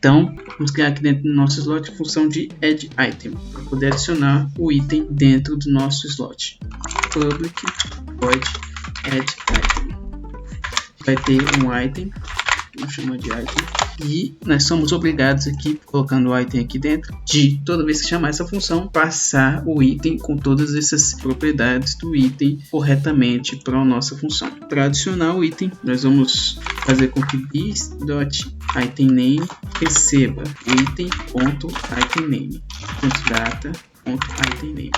Então, vamos criar aqui dentro do nosso slot a função de add item, para poder adicionar o item dentro do nosso slot. Public void add item. Vai ter um item, vamos chamar de item, e nós somos obrigados aqui, colocando o item aqui dentro, de toda vez que chamar essa função, passar o item com todas essas propriedades do item corretamente para a nossa função. Para adicionar o item, nós vamos fazer com que this.itemName receba item.itemName.data.itemName.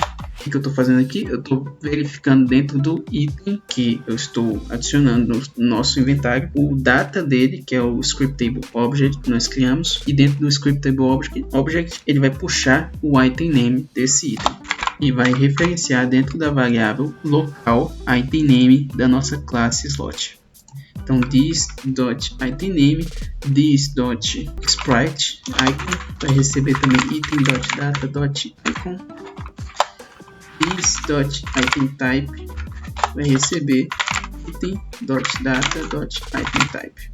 O que eu estou fazendo aqui? Eu estou verificando dentro do item que eu estou adicionando no nosso inventário o data dele, que é o scriptable object que nós criamos, e dentro do scriptable object ele vai puxar o item name desse item e vai referenciar dentro da variável local item name da nossa classe slot. Então this.itemName, this.sprite icon vai receber também item.data.icon. This.itemType vai receber item.data.itemType.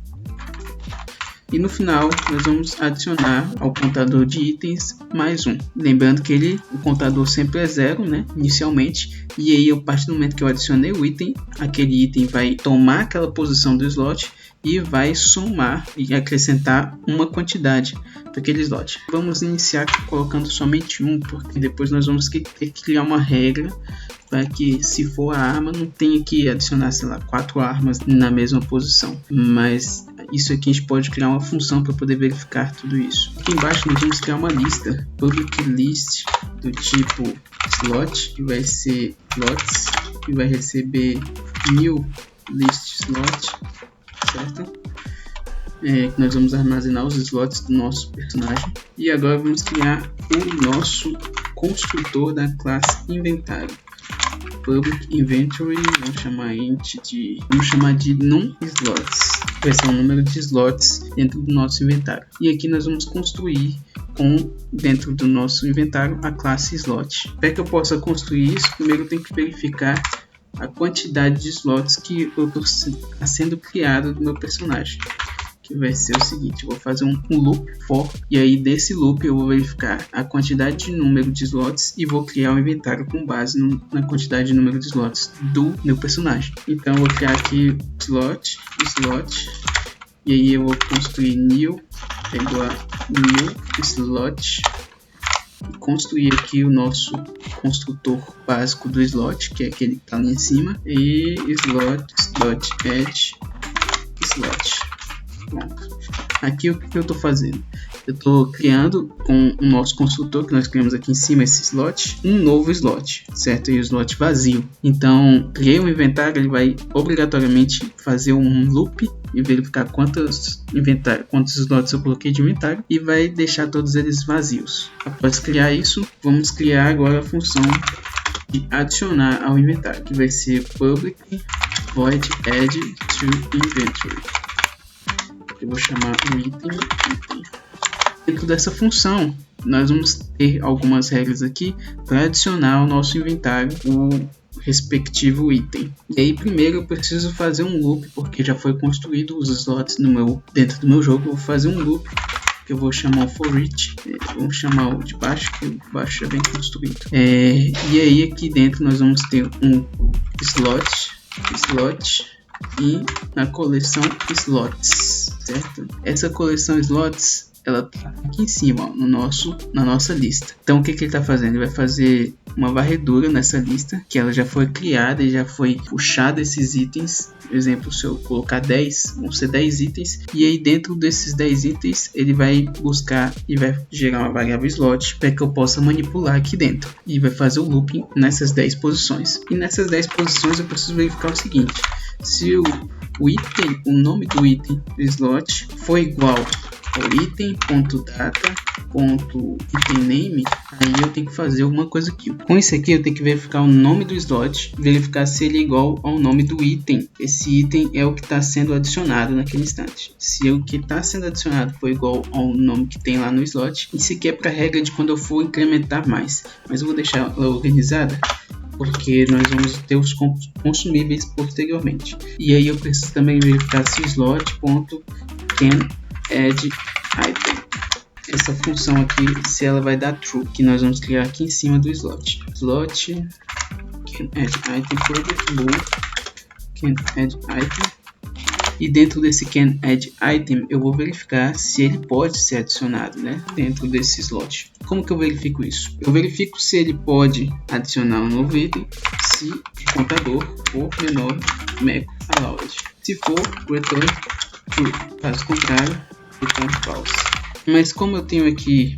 E no final nós vamos adicionar ao contador de itens mais um. Lembrando que o contador sempre é 0, né, inicialmente. E aí, a partir do momento que eu adicionei o item, aquele item vai tomar aquela posição do slot e vai somar e acrescentar uma quantidade para aquele slot. Vamos iniciar colocando somente um, porque depois nós vamos ter que criar uma regra para que, se for a arma, não tenha que adicionar, sei lá, 4 armas na mesma posição. Mas isso aqui a gente pode criar uma função para poder verificar tudo isso. Aqui embaixo nós vamos criar uma lista, public list do tipo slot, que vai ser slots, que vai receber new list slot, certo? Que nós vamos armazenar os slots do nosso personagem. E agora vamos criar o nosso construtor da classe inventário. Public inventory, vamos chamar de num slots, vai ser o número de slots dentro do nosso inventário. E aqui nós vamos construir dentro do nosso inventário a classe slot. Para que eu possa construir isso, primeiro eu tenho que verificar a quantidade de slots que está sendo criado do meu personagem. Que vai ser o seguinte: eu vou fazer um loop for, e aí desse loop eu vou verificar a quantidade de número de slots e vou criar um inventário com base na quantidade de número de slots do meu personagem. Então eu vou criar aqui slot, e aí eu vou construir new slot, e construir aqui o nosso construtor básico do slot, que é aquele que está ali em cima, e slot.add slot. Pronto. Aqui o que eu estou fazendo? Eu estou criando com o nosso construtor que nós criamos aqui em cima, esse slot, um novo slot, certo? E o slot vazio. Então, criei um inventário, ele vai obrigatoriamente fazer um loop e verificar quantos slots eu coloquei de inventário e vai deixar todos eles vazios. Após criar isso, vamos criar agora a função de adicionar ao inventário, que vai ser public void add to inventory. Eu vou chamar o item. Dentro dessa função, nós vamos ter algumas regras aqui para adicionar ao nosso inventário o respectivo item. E aí, primeiro eu preciso fazer um loop, porque já foi construído os slots dentro do meu jogo. Eu vou fazer um loop que eu vou chamar o for each. Vamos chamar o de baixo, que o baixo é bem construído. E aí, aqui dentro nós vamos ter um slot e na coleção slots, certo? Essa coleção slots, ela tá aqui em cima, ó, na nossa lista. Então o que ele está fazendo? Ele vai fazer uma varredura nessa lista, que ela já foi criada e já foi puxada esses itens. Por exemplo, se eu colocar 10, vão ser 10 itens, e aí dentro desses 10 itens ele vai buscar e vai gerar uma variável slot para que eu possa manipular aqui dentro, e vai fazer o looping nessas 10 posições. E nessas 10 posições eu preciso verificar o seguinte: se o nome do item do slot for igual ao item.data.itemName, aí eu tenho que fazer alguma coisa aqui. Com isso aqui eu tenho que verificar o nome do slot, verificar se ele é igual ao nome do item. Esse item é o que está sendo adicionado naquele instante. Se o que está sendo adicionado for igual ao nome que tem lá no slot, isso aqui é para a regra de quando eu for incrementar mais, mas eu vou deixar ela organizada, porque nós vamos ter os consumíveis posteriormente. E aí eu preciso também verificar se slot.can add item. essa função aqui, se ela vai dar true, que nós vamos criar aqui em cima do slot. Slot can add item project bool can add item. E dentro desse can add item, eu vou verificar se ele pode ser adicionado, né, dentro desse slot. Como que eu verifico isso? Eu verifico se ele pode adicionar um novo item, se o contador for menor Meco allowed. Se for, return true. Caso contrário, return false. Mas como eu tenho aqui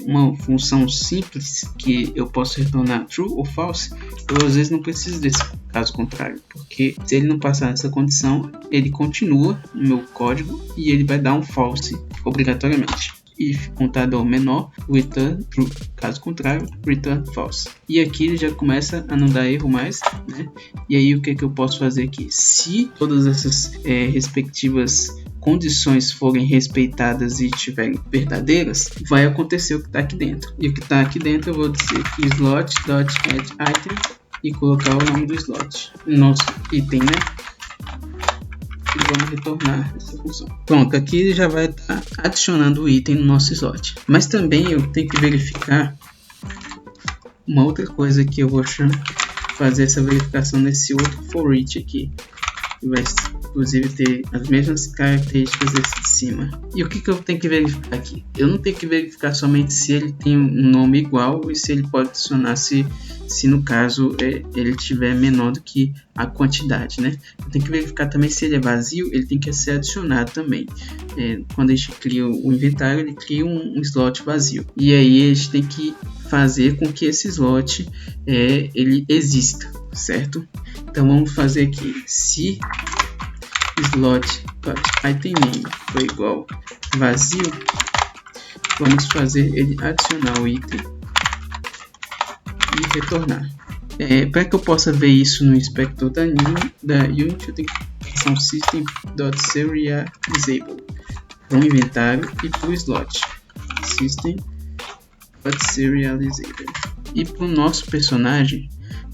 uma função simples que eu posso retornar true ou false, eu às vezes não preciso desse caso contrário, porque se ele não passar nessa condição, ele continua no meu código e ele vai dar um false obrigatoriamente. If contador menor, return true. Caso contrário, return false. E aqui ele já começa a não dar erro mais, né? E aí o que que eu posso fazer aqui? Se todas essas respectivas condições forem respeitadas e estiverem verdadeiras, vai acontecer o que está aqui dentro. E o que está aqui dentro eu vou dizer que slot.addItem e colocar o nome do slot, nosso item, né? E vamos retornar essa função. Pronto, aqui ele já vai estar adicionando o item no nosso slot. Mas também eu tenho que verificar uma outra coisa que eu vou fazer essa verificação nesse outro for each aqui. Que vai inclusive ter as mesmas características desse de cima. E o que eu tenho que verificar aqui? Eu não tenho que verificar somente se ele tem um nome igual e se ele pode adicionar se no caso ele tiver menor do que a quantidade, né? Eu tenho que verificar também se ele é vazio, ele tem que ser adicionado também. Quando a gente cria o inventário, ele cria um slot vazio. E aí a gente tem que fazer com que esse slot ele exista, certo? Então vamos fazer aqui, se slot.itemName for igual vazio, vamos fazer ele adicionar o item e retornar. Para que eu possa ver isso no inspector da Unity, eu tenho que passar um system.serializable para o inventário e para o slot. System.serializable. E para o nosso personagem,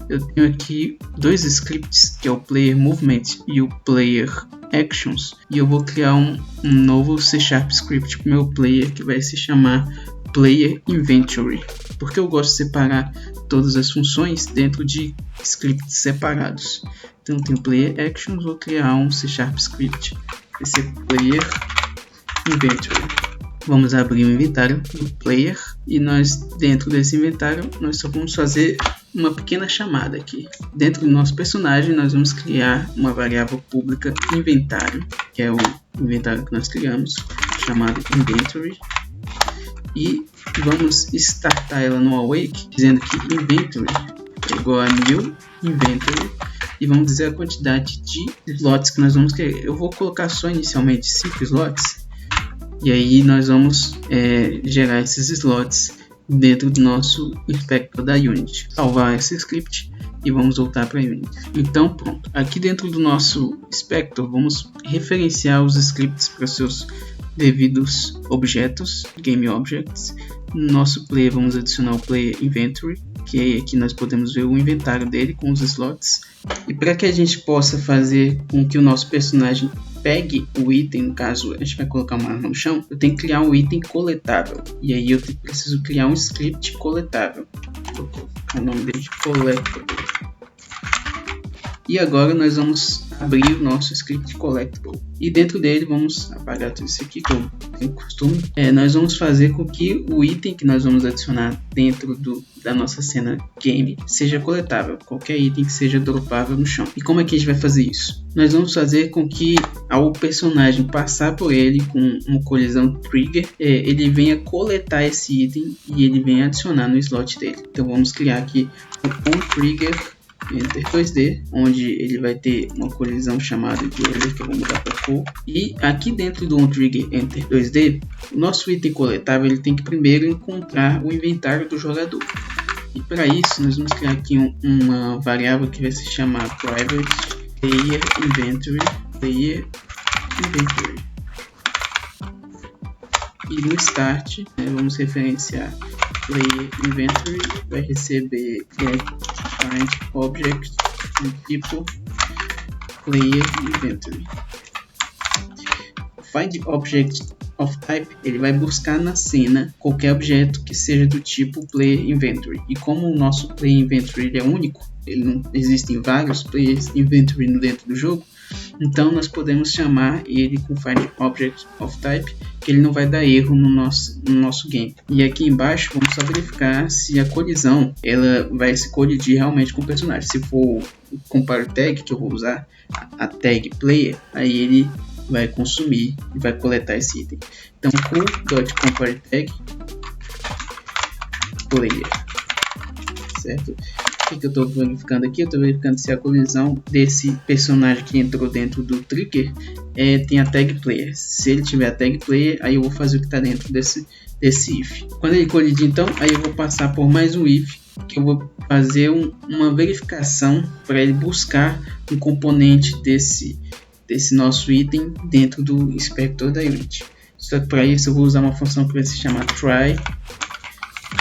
eu tenho aqui dois scripts, que é o player movement e o player actions, e eu vou criar um novo C# script para o meu player que vai se chamar player inventory, porque eu gosto de separar todas as funções dentro de scripts separados. Então eu tenho player actions, vou criar um C# script, esse é player inventory. Vamos abrir o inventário do player e nós, dentro desse inventário, nós só vamos fazer uma pequena chamada aqui. Dentro do nosso personagem, nós vamos criar uma variável pública inventário, que é o inventário que nós criamos, chamado inventory, e vamos startar ela no awake, dizendo que inventory é igual a new inventory, e vamos dizer a quantidade de slots que nós vamos querer. Eu vou colocar só inicialmente 5 slots, e aí nós vamos gerar esses slots dentro do nosso inspector da Unity. Salvar esse script e vamos voltar para a Unity. Então pronto, aqui dentro do nosso inspector vamos referenciar os scripts para seus devidos objetos, game objects. No nosso player vamos adicionar o player inventory, que aqui nós podemos ver o inventário dele com os slots. E para que a gente possa fazer com que o nosso personagem pegue o item, no caso a gente vai colocar uma arma no chão, eu tenho que criar um item coletável. E aí eu preciso criar um script coletável. Vou colocar o nome dele de collectible. E agora nós vamos abrir o nosso script collectible. E dentro dele vamos apagar tudo isso aqui que eu tenho costume. Nós vamos fazer com que o item que nós vamos adicionar dentro da nossa cena game seja coletável. Qualquer item que seja dropável no chão. E como é que a gente vai fazer isso? Nós vamos fazer com que ao personagem passar por ele com uma colisão trigger, ele venha coletar esse item e ele venha adicionar no slot dele. Então vamos criar aqui um onTrigger Enter 2D, onde ele vai ter uma colisão chamada de Ender, que eu vou mudar para Full. E aqui dentro do onTrigger Enter 2D, o nosso item coletável ele tem que primeiro encontrar o inventário do jogador. E para isso nós vamos criar aqui uma variável que vai se chamar private player inventory. E no start vamos referenciar player inventory, vai receber find object do tipo player inventory. Find object of Type, ele vai buscar na cena qualquer objeto que seja do tipo Player Inventory. E como o nosso Player Inventory ele é único, não existem vários Player Inventory dentro do jogo, então nós podemos chamar ele com Find Object of Type, que ele não vai dar erro no nosso game. E aqui embaixo vamos só verificar se a colisão ela vai se colidir realmente com o personagem. Se for o compare tag que eu vou usar, a tag player, aí ele vai consumir e vai coletar esse item. Então cool.compareTag player, certo? O que eu estou verificando aqui? Eu estou verificando se a colisão desse personagem que entrou dentro do trigger tem a tag player. Se ele tiver a tag player, aí eu vou fazer o que está dentro desse if. Quando ele colidir, então, aí eu vou passar por mais um if, que eu vou fazer uma verificação para ele buscar um componente desse nosso item dentro do inspector da Unity. Só que para isso eu vou usar uma função que vai se chamar try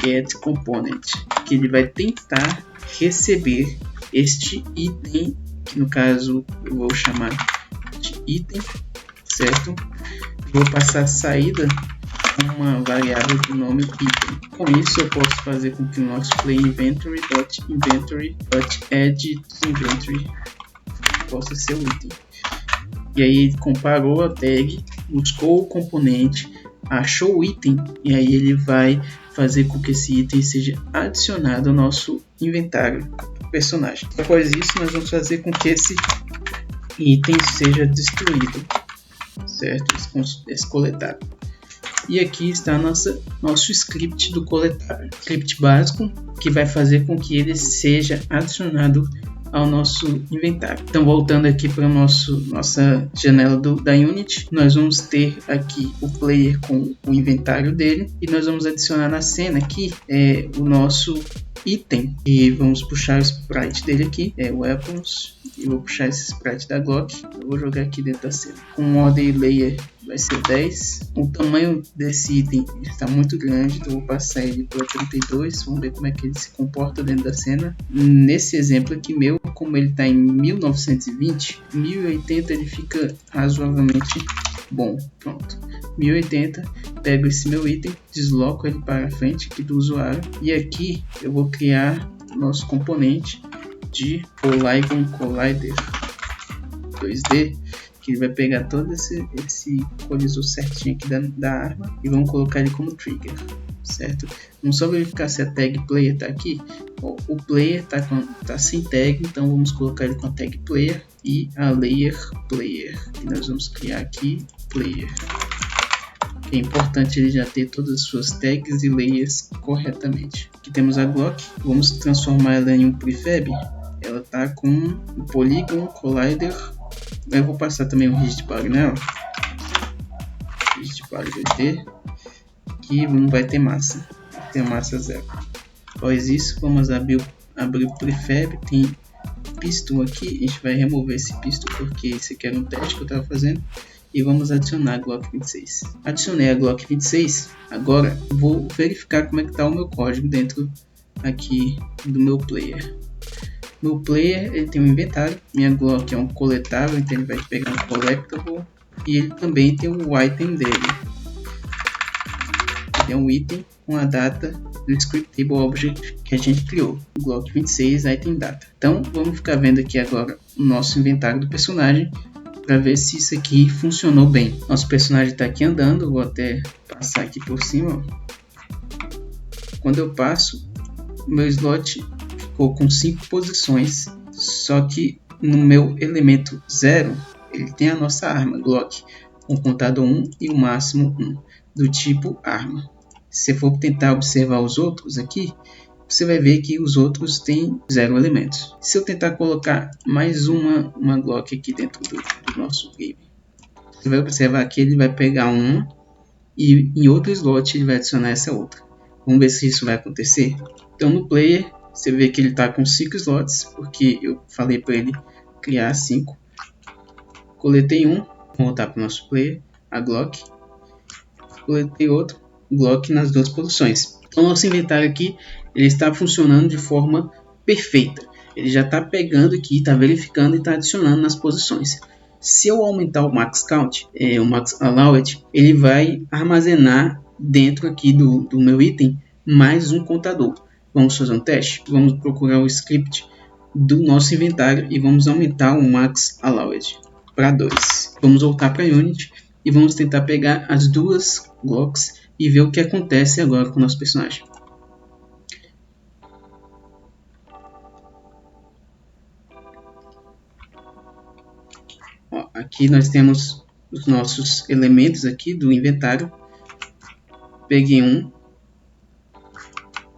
get component, que ele vai tentar receber este item, que no caso eu vou chamar de item, certo? Vou passar a saída com uma variável do nome item. Com isso eu posso fazer com que o nosso play inventory.add possa ser o item. E aí ele comparou a tag, buscou o componente, achou o item, e aí ele vai fazer com que esse item seja adicionado ao nosso inventário do personagem. Após isso, nós vamos fazer com que esse item seja destruído, certo? Esse coletável. E aqui está nosso script do coletável. Script básico que vai fazer com que ele seja adicionado ao nosso inventário. Então, voltando aqui para nossa janela da Unity, nós vamos ter aqui o player com o inventário dele, e nós vamos adicionar na cena aqui o nosso item, e vamos puxar o sprite dele aqui, weapons, e vou puxar esse sprite da Glock, eu vou jogar aqui dentro da cena. Com ordem layer vai ser 10. O tamanho desse item está muito grande, então eu vou passar ele para 32. Vamos ver como é que ele se comporta dentro da cena. Nesse exemplo aqui meu, como ele está em 1920, 1080 ele fica razoavelmente bom. Pronto, 1080, pego esse meu item, desloco ele para frente aqui do usuário, e aqui eu vou criar nosso componente de Polygon Collider 2D, que ele vai pegar todo esse colisor certinho aqui da arma e vamos colocar ele como trigger, certo? Vamos só verificar se a tag player está aqui. O player tá sem tag, então vamos colocar ele com a tag player e a layer player, e nós vamos criar aqui player. É importante ele já ter todas as suas tags e layers corretamente. Aqui temos a Glock, vamos transformar ela em um prefab. Ela está com o Polygon Collider. Eu vou passar também um Rigid Polygon nela. Rigid Polygon 2D. Que não vai ter massa. Vai ter massa 0. Após isso, vamos abrir o prefab. Tem piston aqui. A gente vai remover esse piston porque esse aqui era um teste que eu estava fazendo. E vamos adicionar a Glock 26. Adicionei a Glock 26. Agora vou verificar como é que está o meu código dentro aqui do meu player. No player ele tem um inventário, minha Glock é um coletável, então ele vai pegar um collectible, e ele também tem o item dele. É um item com a data do scriptable object que a gente criou, Glock 26 item data. Então vamos ficar vendo aqui agora o nosso inventário do personagem para ver se isso aqui funcionou bem. Nosso personagem está aqui andando, vou até passar aqui por cima. Quando eu passo, meu slot ficou com 5 posições, só que no meu elemento 0 ele tem a nossa arma Glock com contador 1 e o máximo 1 do tipo arma. Se for tentar observar os outros aqui, você vai ver que os outros têm 0 elementos. Se eu tentar colocar mais uma Glock aqui dentro do nosso game, você vai observar que ele vai pegar uma e em outro slot ele vai adicionar essa outra. Vamos ver se isso vai acontecer. Então no player você vê que ele está com 5 slots, porque eu falei para ele criar 5. Coletei um, vou voltar para o nosso player, a Glock. Coletei outro, Glock nas 2 posições. Então nosso inventário aqui ele está funcionando de forma perfeita. Ele já está pegando aqui, está verificando e está adicionando nas posições. Se eu aumentar o max count, o max allowed, ele vai armazenar dentro aqui do meu item mais um contador. Vamos fazer um teste? Vamos procurar o script do nosso inventário e vamos aumentar o max allowed para 2. Vamos voltar para Unity e vamos tentar pegar as duas blocks e ver o que acontece agora com o nosso personagem. Ó, aqui nós temos os nossos elementos aqui do inventário. Peguei um,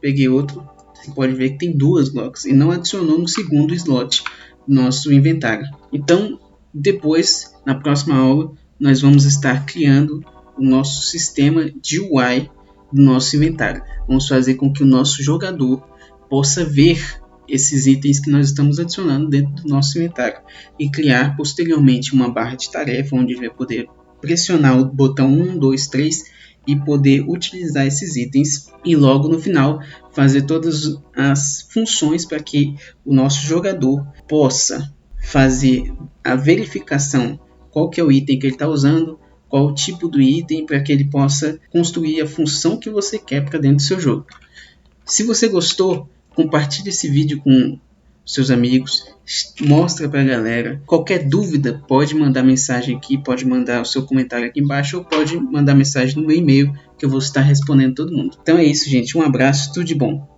peguei outro. Você pode ver que tem duas blocks e não adicionou no segundo slot do nosso inventário. Então, depois, na próxima aula, nós vamos estar criando o nosso sistema de UI do nosso inventário. Vamos fazer com que o nosso jogador possa ver esses itens que nós estamos adicionando dentro do nosso inventário e criar posteriormente uma barra de tarefa onde ele vai poder pressionar o botão 1, 2, 3 e poder utilizar esses itens e logo no final fazer todas as funções para que o nosso jogador possa fazer a verificação qual que é o item que ele está usando, qual o tipo do item, para que ele possa construir a função que você quer para dentro do seu jogo. Se você gostou, compartilhe esse vídeo com seus amigos, mostra para a galera. Qualquer dúvida pode mandar mensagem aqui, pode mandar o seu comentário aqui embaixo ou pode mandar mensagem no meu e-mail que eu vou estar respondendo todo mundo. Então é isso, gente, um abraço, tudo de bom.